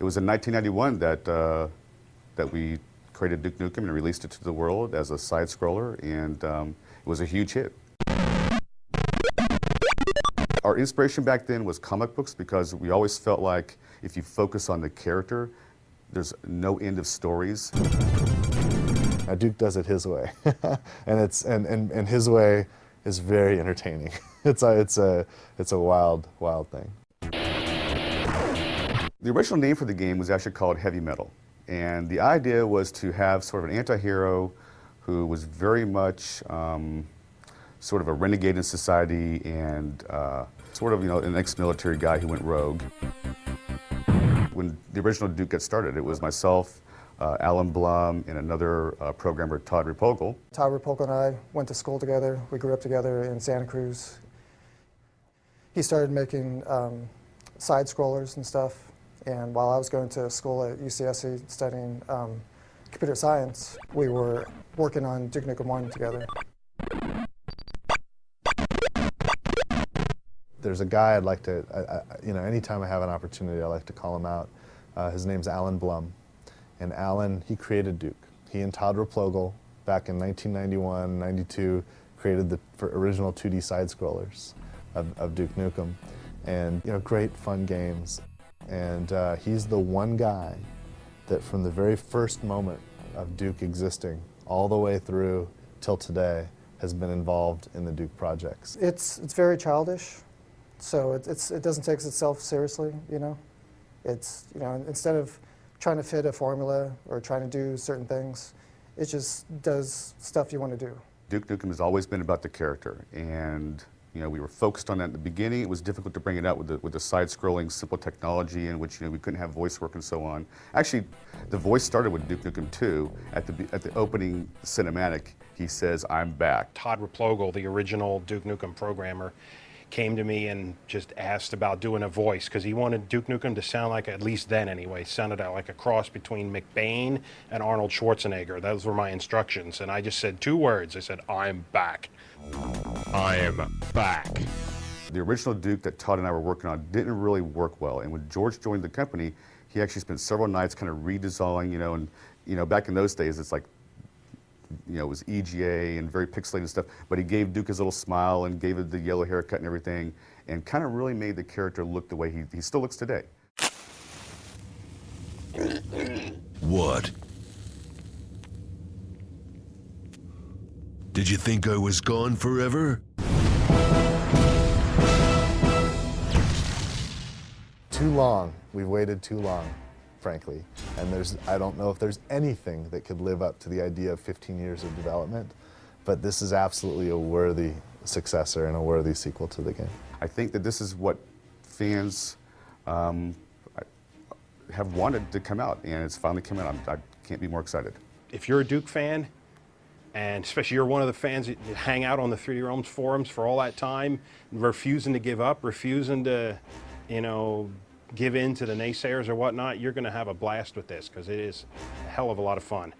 It was in 1991 that we created Duke Nukem and released it to the world as a side-scroller, and it was a huge hit. Our inspiration back then was comic books because we always felt like if you focus on the character, there's no end of stories. Duke does it his way, and his way is very entertaining. It's a wild thing. The original name for the game was actually called Heavy Metal, and the idea was to have sort of an anti-hero who was very much sort of a renegade in society and sort of, an ex-military guy who went rogue. When the original Duke got started, it was myself, Alan Blum, and another programmer, Todd Repogel. Todd Repogel and I went to school together. We grew up together in Santa Cruz. He started making side-scrollers and stuff, and while I was going to school at UCSC studying computer science, we were working on Duke Nukem 1 together. There's a guy I'd like to, anytime I have an opportunity, I like to call him out. His name's Alan Blum. And Alan, he created Duke. He and Todd Repogel, back in 1991, 92, created the original 2D side-scrollers of Duke Nukem. And, great fun games. And he's the one guy that from the very first moment of Duke existing, all the way through till today, has been involved in the Duke projects. It's very childish. So it doesn't take itself seriously, It's, instead of trying to fit a formula or trying to do certain things, it just does stuff you want to do. Duke Nukem has always been about the character, and we were focused on that at the beginning. It was difficult to bring it out with the side-scrolling simple technology in which we couldn't have voice work and so on. Actually, the voice started with Duke Nukem 2. At the opening cinematic, he says, "I'm back." Todd Repogel, the original Duke Nukem programmer, came to me and just asked about doing a voice because he wanted Duke Nukem to sound like, at least then anyway, sounded like a cross between McBain and Arnold Schwarzenegger. Those were my instructions, and I just said 2 words. I said, "I'm back." I am back. The original Duke that Todd and I were working on didn't really work well, and when George joined the company, he actually spent several nights kind of redesigning, and back in those days, it's like, it was EGA and very pixelated and stuff, but he gave Duke his little smile and gave it the yellow haircut and everything, and kind of really made the character look the way he still looks today. What? Did you think I was gone forever? Too long. We've waited too long, frankly. And I don't know if there's anything that could live up to the idea of 15 years of development, but this is absolutely a worthy successor and a worthy sequel to the game. I think that this is what fans have wanted to come out, and it's finally come out. I can't be more excited. If you're a Duke fan, and especially you're one of the fans that hang out on the 3D Realms forums for all that time, refusing to give up, refusing to, give in to the naysayers or whatnot, you're going to have a blast with this because it is a hell of a lot of fun.